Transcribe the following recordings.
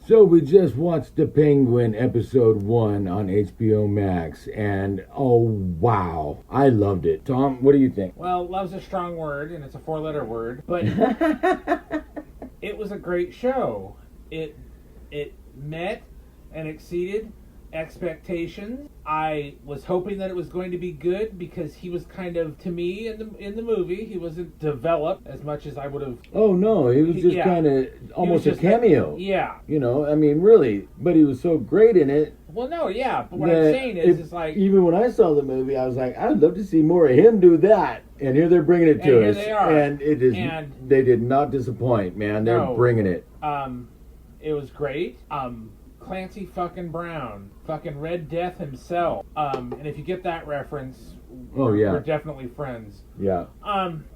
So we just watched The Penguin episode 1 on HBO Max, and oh wow, I loved it. Tom, what do you think? Well, love's a strong word, and it's a 4-letter word, but it was a great show. It met and exceeded expectations. I was hoping that it was going to be good because he was kind of, to me, in the movie, he wasn't developed as much as I would have. Oh no, he was just kind of almost a cameo. You know, I mean, really, but he was so great in it. Well, no, yeah, but what I'm saying is, it's like, even when I saw the movie, I was like, I'd love to see more of him do that. And here they're bringing it to us, they are. And it is. And they did not disappoint, man. They're bringing it. It was great. Clancy fucking Brown, fucking Red Death himself. And if you get that reference, we're definitely friends. Yeah.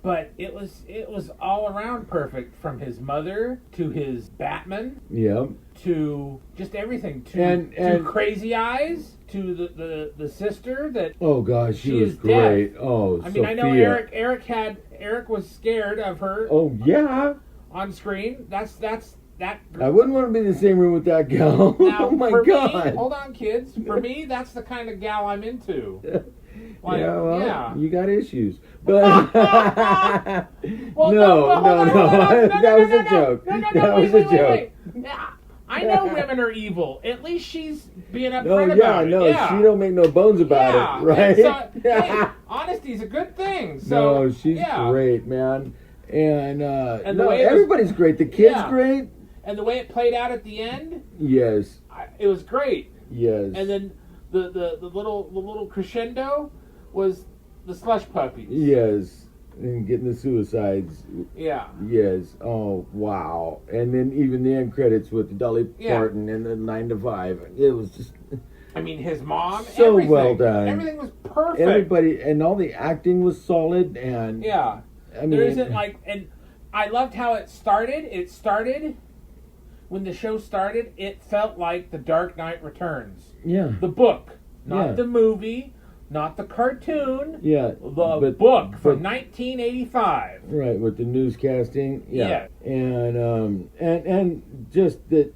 But it was all around perfect, from his mother to his Batman. Yeah. To just everything. To Crazy Eyes. To the sister that. Oh gosh, she was great. Deaf. Oh, I mean, Sophia. I know Eric was scared of her. Oh yeah. On screen, that's. I wouldn't want to be in the same room with that gal. Now, oh my God! Me, hold on, kids. For me, that's the kind of gal I'm into. Like, you got issues, but well, no, that was a joke. That was a joke. Yeah, I know women are evil. At least she's being upfront about it. She don't make no bones about it, right? So, hey, honesty's a good thing. So, no, she's great, man. And the way everybody's great. The kid's great. And the way it played out at the end, yes, it was great. Yes. And then the little crescendo was the slush puppies. Yes, and getting the suicides. Yeah. Yes. Oh wow! And then even the end credits with the Dolly Parton and the 9 to 5. It was just. I mean, his mom. So everything. Well done. Everything was perfect. Everybody and all the acting was solid and. Yeah. I mean, there isn't and I loved how it started. It started. When the show started, it felt like The Dark Knight Returns. Yeah. The book. Not the movie, not the cartoon. Yeah. The book from 1985. Right, with the newscasting. Yeah. And just that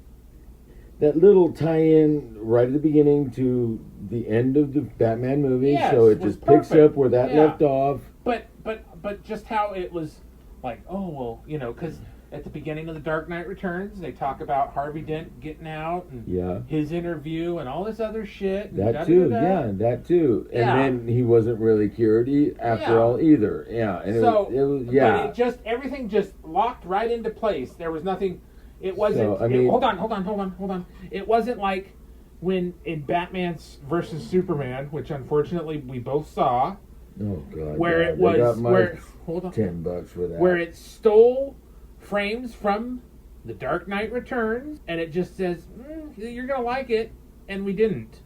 little tie-in right at the beginning to the end of the Batman movie. Yes, so it just picks up where that left off. But just how it was like, because at the beginning of The Dark Knight Returns, they talk about Harvey Dent getting out and his interview and all this other shit. And that too. And then he wasn't really cured after all either. Yeah. And so, it was but everything just locked right into place. There was nothing. It wasn't. Hold on. It wasn't like when in Batman versus Superman, which unfortunately we both saw. Oh God! Where it was $10 for that. Where it stole frames from The Dark Knight Returns, and it just says you're gonna like it, and we didn't.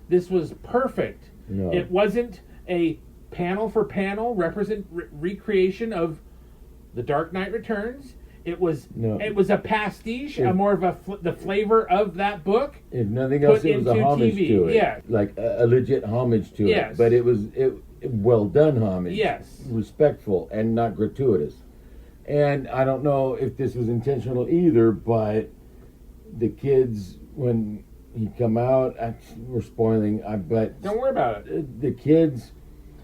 This was perfect. No. It wasn't a panel for panel recreation of The Dark Knight Returns. It was a pastiche, more of the flavor of that book. If nothing else, it was a homage to it. Yeah, like a legit homage to it. But it was well done homage. Yes, respectful and not gratuitous. And I don't know if this was intentional either, but the kids when he come out, we're spoiling. But don't worry about it. The kids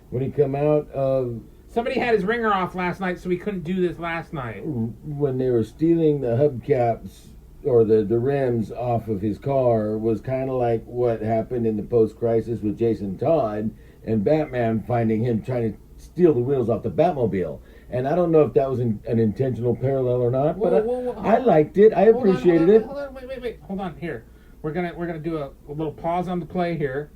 when he come out of. Somebody had his ringer off last night, so we couldn't do this last night. When they were stealing the hubcaps or the rims off of his car was kind of like what happened in the post-crisis with Jason Todd and Batman finding him trying to steal the wheels off the Batmobile. And I don't know if that was an intentional parallel or not, but I liked it. I appreciated it. Wait. Hold on here. We're gonna do a little pause on the play here.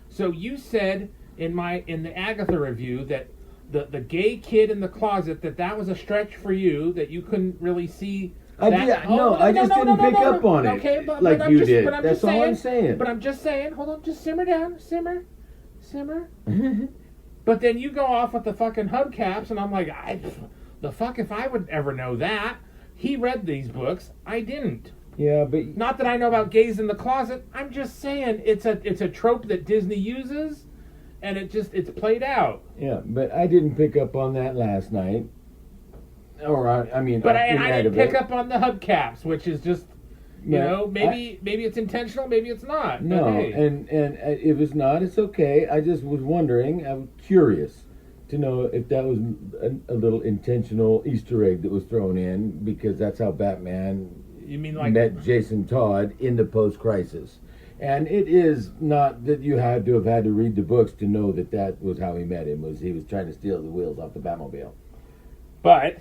So you said in the Agatha review that the gay kid in the closet, that was a stretch for you, that you couldn't really see that. I just didn't pick up on it. Okay, but you did. That's all I'm saying. But I'm just saying, hold on, just simmer down. Simmer. But then you go off with the fucking hubcaps, and I'm like, the fuck if I would ever know that. He read these books. I didn't. Yeah, but... Not that I know about gays in the closet. I'm just saying it's a trope that Disney uses, and it's played out. Yeah, but I didn't pick up on that last night. Or, I didn't pick up on the hubcaps, which is just... You know, maybe it's intentional, maybe it's not. No, but hey. and if it's not, it's okay. I just was wondering. I'm curious to know if that was a little intentional Easter egg that was thrown in, because that's how Batman You mean like met Jason Todd in the post-crisis. And it is not that you had to have had to read the books to know that that was how he met him. Was he was trying to steal the wheels off the Batmobile. But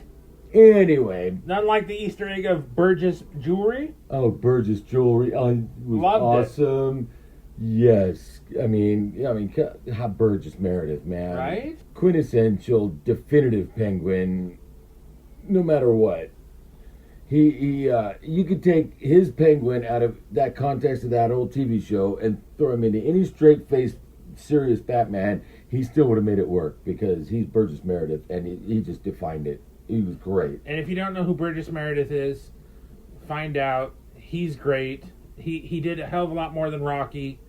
anyway, not like the Easter egg of Burgess jewelry. Oh, Burgess jewelry was Loved awesome. It. Yes, I mean, how Burgess Meredith, man, Right? Quintessential, definitive Penguin. No matter what, he you could take his Penguin out of that context of that old TV show and throw him into any straight-faced, serious Batman. He still would have made it work, because he's Burgess Meredith, and he just defined it. He was great. And if you don't know who Burgess Meredith is, find out. He's great. He did a hell of a lot more than Rocky.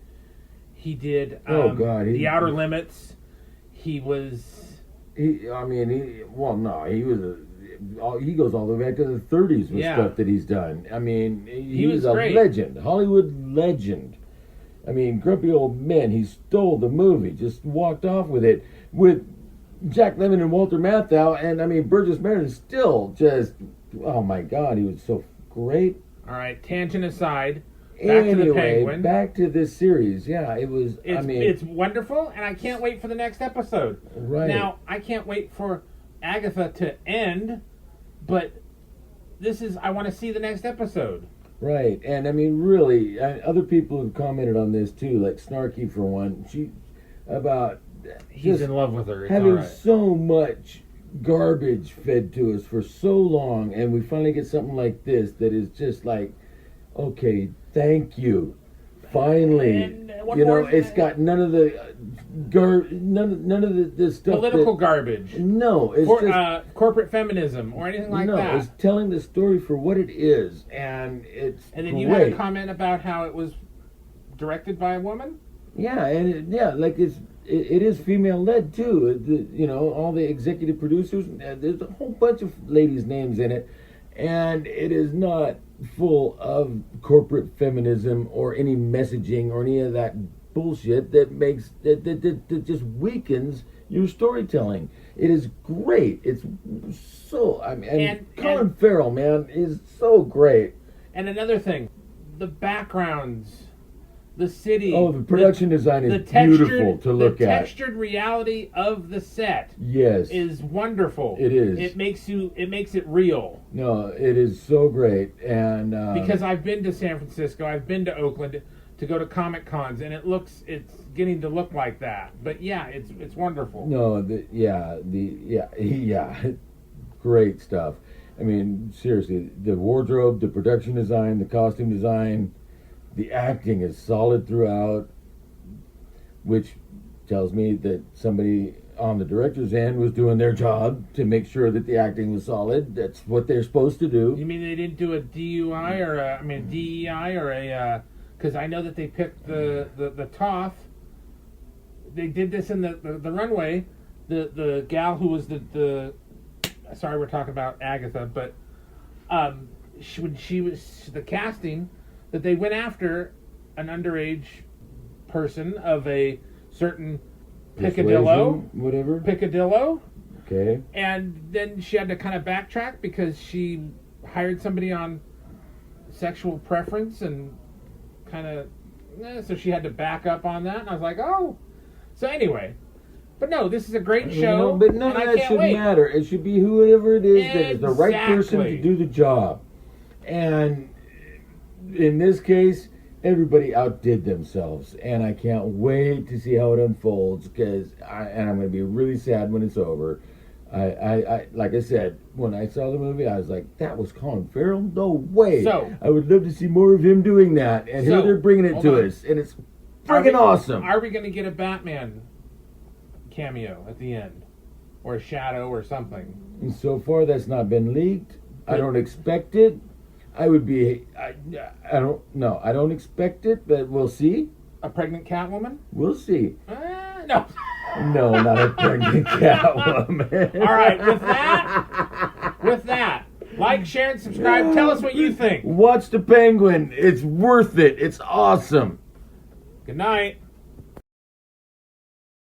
He did The Outer Limits. He was... He goes all the way back to the 30s with stuff that he's done. I mean, he was a great. legend, Hollywood legend. I mean, Grumpy Old Men, he stole the movie, just walked off with it, with Jack Lemmon and Walter Matthau, and I mean, Burgess Meredith still just, oh my God, he was so great. All right, tangent aside, back to the Penguin. Back to this series, yeah, it's wonderful, and I can't wait for the next episode. Right. Now, I can't wait for Agatha to end, but I want to see the next episode. Right, and I mean, really, other people have commented on this too, like Snarky for one. He's in love with her. It's having all right. so much garbage fed to us for so long, and we finally get something like this that is just like, okay, thank you. Finally, And it's got none of the none of the stuff. Political garbage. No, it's just corporate feminism or anything like that. No, it's telling the story for what it is, and it's And then great. you had a comment about how it was directed by a woman. Yeah, and it is female led too. All the executive producers. There's a whole bunch of ladies' names in it, and it is not full of corporate feminism or any messaging or any of that bullshit that makes that just weakens your storytelling. It is great. It's so Colin Farrell, man, is so great. And another thing, the backgrounds, the city. Oh, the production design is beautiful to look the at. textured reality of the set, yes, is wonderful. It is. It makes it real. No, it is so great, and because I've been to San Francisco, I've been to Oakland to go to Comic Cons, and it's getting to look like that. But yeah, it's wonderful. No, great stuff. I mean, seriously, the wardrobe, the production design, the costume design. The acting is solid throughout, which tells me that somebody on the director's end was doing their job to make sure that the acting was solid. That's what they're supposed to do. You mean they didn't do a DUI or DEI or a... Because I know that they picked the TOF. They did this in the runway. The gal who was the sorry, we're talking about Agatha, but when she was the casting... that they went after an underage person of a certain Picadillo. Whatever. Picadillo. Okay. And then she had to kind of backtrack because she hired somebody on sexual preference and kind of... so she had to back up on that. And I was like, oh. So anyway. But no, this is a great show. But none of that should matter. It should be whoever it is that is the right person to do the job. And... in this case, everybody outdid themselves, and I can't wait to see how it unfolds. I'm going to be really sad when it's over. I like I said, when I saw the movie, I was like, "That was Colin Farrell? No way!" So I would love to see more of him doing that, and here they're bringing it to us, and it's freaking awesome. Are we going to get a Batman cameo at the end, or a shadow, or something? And so far, that's not been leaked. I don't expect it. I don't know. I don't expect it, but we'll see. A pregnant Catwoman? We'll see. No. No, not a pregnant Catwoman. All right, with that, Like, share, and subscribe. Tell us what you think. Watch the Penguin. It's worth it. It's awesome. Good night.